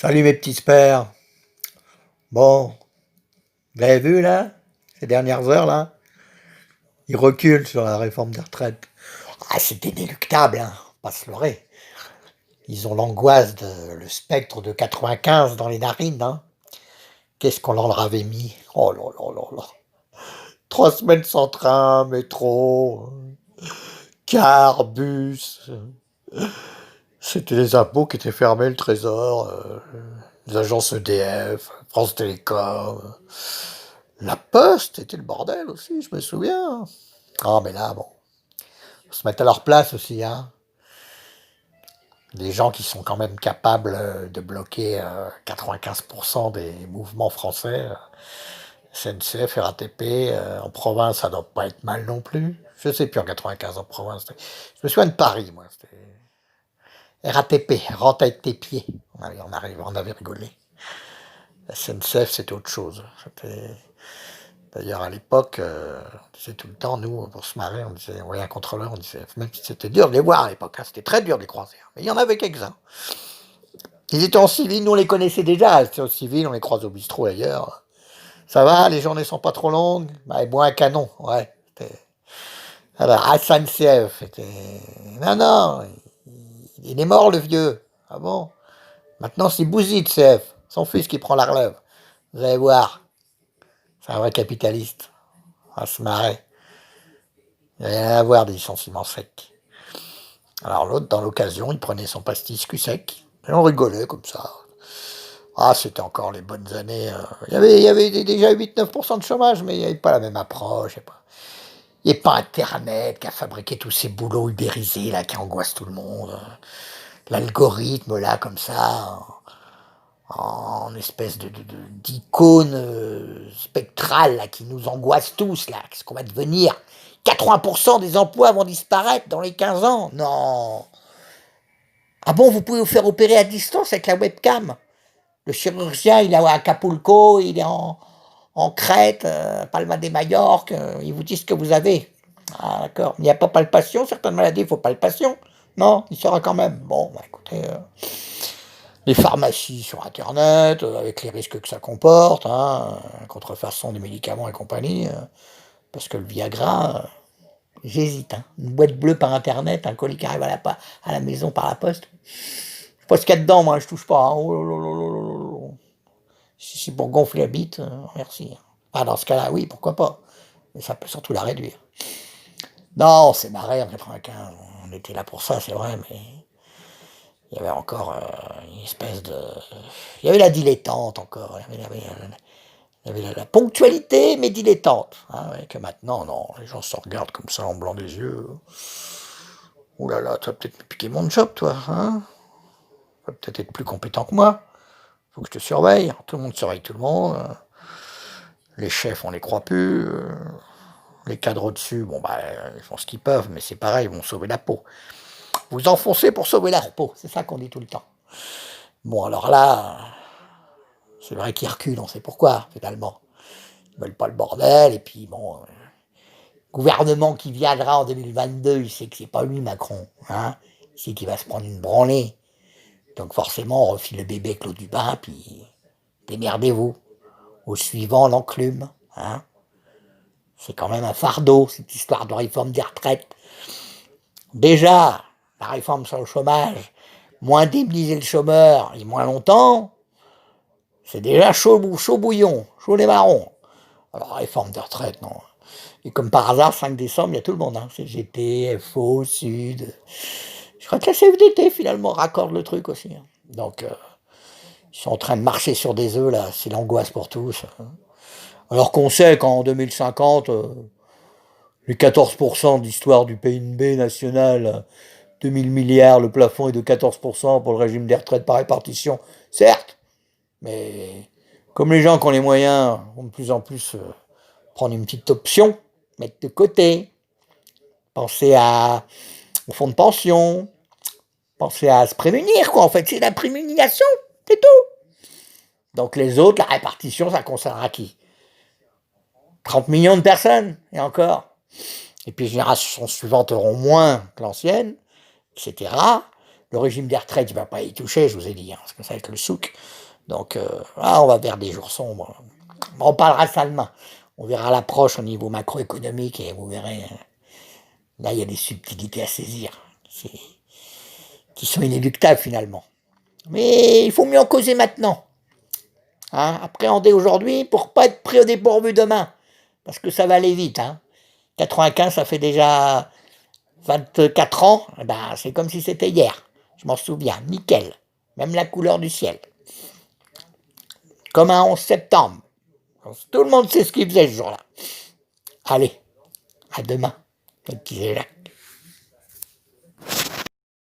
Salut mes petits pères. Bon, vous avez vu là, ces dernières heures là, ils reculent sur la réforme des retraites. Ah, c'est inéluctable, hein, pas se leurrer. Ils ont l'angoisse le spectre de 95 dans les narines, hein. Qu'est-ce qu'on leur avait mis? Oh là là là là. 3 semaines sans train, métro, car, bus. C'était les impôts qui étaient fermés, le trésor, les agences EDF, France Télécom. La Poste était le bordel aussi, je me souviens. Ah, mais là, bon, faut se mettre à leur place aussi, hein. Des gens qui sont quand même capables de bloquer 95% des mouvements français, SNCF, RATP, en province, ça doit pas être mal non plus. Je sais plus en 95 en province. Je me souviens de Paris, moi. C'était RATP, rentre avec tes pieds. On avait rigolé. SNCF, c'était autre chose. D'ailleurs, à l'époque, on disait tout le temps, nous, pour se marrer, on voyait un contrôleur, on disait, même si c'était dur de les voir à l'époque, hein, c'était très dur de les croiser, hein, mais il y en avait quelques-uns. Ils étaient en civil, nous on les connaissait déjà, ils étaient en civil, on les croise au bistrot ailleurs. Ça va, les journées sont pas trop longues? Bah, et bois un canon, ouais. Alors, SNCF, non, non, il est mort le vieux. Ah bon? Maintenant c'est Bouzid, CF, son fils qui prend la relève. Vous allez voir, c'est un vrai capitaliste. On va se marrer. Il n'y a rien à voir des licenciements secs. Alors l'autre, dans l'occasion, il prenait son pastis cul sec, et on rigolait comme ça. Ah, c'était encore les bonnes années. Il y avait déjà 8-9% de chômage, mais il n'y avait pas la même approche. Il n'y avait pas Internet qui a fabriqué tous ces boulots ubérisés là, qui angoissent tout le monde. L'algorithme là, comme ça, en espèce d'icône spectrale là, qui nous angoisse tous là. Qu'est-ce qu'on va devenir? 80% des emplois vont disparaître dans les 15 ans. Non. Ah bon, vous pouvez vous faire opérer à distance avec la webcam. Le chirurgien, il est à Acapulco, il est en Crète, Palma de Majorque, il vous dit ce que vous avez. Ah d'accord, il n'y a pas palpation, certaines maladies, il faut palpation. Non, il sera quand même. Bon, bah écoutez, les pharmacies sur Internet, avec les risques que ça comporte, hein, contrefaçon des médicaments et compagnie, parce que le Viagra, j'hésite. Hein. Une boîte bleue par Internet, un colis qui arrive à la maison par la poste. Je sais pas ce qu'il y a dedans, moi, je touche pas. Hein. Oh, là, là, là, là, là. Si c'est pour gonfler la bite, merci. Ah, dans ce cas-là, oui, pourquoi pas. Mais ça peut surtout la réduire. Non, on s'est marré en 95. On était là pour ça, c'est vrai, mais il y avait encore une espèce de... Il y avait la dilettante encore. Il y avait la ponctualité, mais dilettante. Hein, ouais, que maintenant, non, les gens se regardent comme ça en blanc des yeux. Ouh là là, tu vas peut-être me piquer mon job, toi. Hein, tu vas peut-être être plus compétent que moi. Faut que je te surveille. Tout le monde surveille tout le monde. Les chefs, on les croit plus. Les cadres au-dessus, bon, bah, ils font ce qu'ils peuvent, mais c'est pareil, ils vont sauver la peau. Vous enfoncez pour sauver la peau, c'est ça qu'on dit tout le temps. Bon, alors là, c'est vrai qu'ils reculent, on sait pourquoi, finalement. Ils veulent pas le bordel, et puis bon, gouvernement qui viendra en 2022, il sait que c'est pas lui, Macron. Hein, il sait qu'il va se prendre une branlée. Donc forcément, on refile le bébé avec l'eau du bain, puis démerdez-vous. Au suivant, l'enclume. Hein. C'est quand même un fardeau, cette histoire de réforme des retraites. Déjà, la réforme sur le chômage, moins indemniser le chômeur et moins longtemps, c'est déjà chaud bouillon, chaud les marrons. Alors, réforme des retraites, non. Et comme par hasard, 5 décembre, il y a tout le monde. Hein. CGT, FO, Sud. Je crois que la CFDT, finalement, raccorde le truc aussi. Hein. Donc, ils sont en train de marcher sur des œufs, là. C'est l'angoisse pour tous. Hein. Alors qu'on sait qu'en 2050, les 14% d'histoire du PNB national, 2000 milliards, le plafond est de 14% pour le régime des retraites par répartition, certes, mais comme les gens qui ont les moyens vont de plus en plus prendre une petite option, mettre de côté, penser au fonds de pension, penser à se prémunir, quoi, en fait, c'est la prémunition, c'est tout. Donc les autres, la répartition, ça concernera qui? 30 millions de personnes, et encore. Et puis les générations suivantes auront moins que l'ancienne, etc. Le régime des retraites, il ne va pas y toucher, je vous ai dit, hein, parce que ça va être le souk. Donc là, on va vers des jours sombres. On parlera ça demain. On verra l'approche au niveau macroéconomique et vous verrez, là, il y a des subtilités à saisir qui sont inéluctables finalement. Mais il faut mieux en causer maintenant. Hein, appréhender aujourd'hui pour pas être pris au dépourvu demain. Parce que ça va aller vite. Hein. 95, ça fait déjà 24 ans. Eh ben, c'est comme si c'était hier. Je m'en souviens, nickel. Même la couleur du ciel. Comme un 11 septembre. Tout le monde sait ce qu'il faisait ce jour-là. Allez, à demain, le petit Jacques.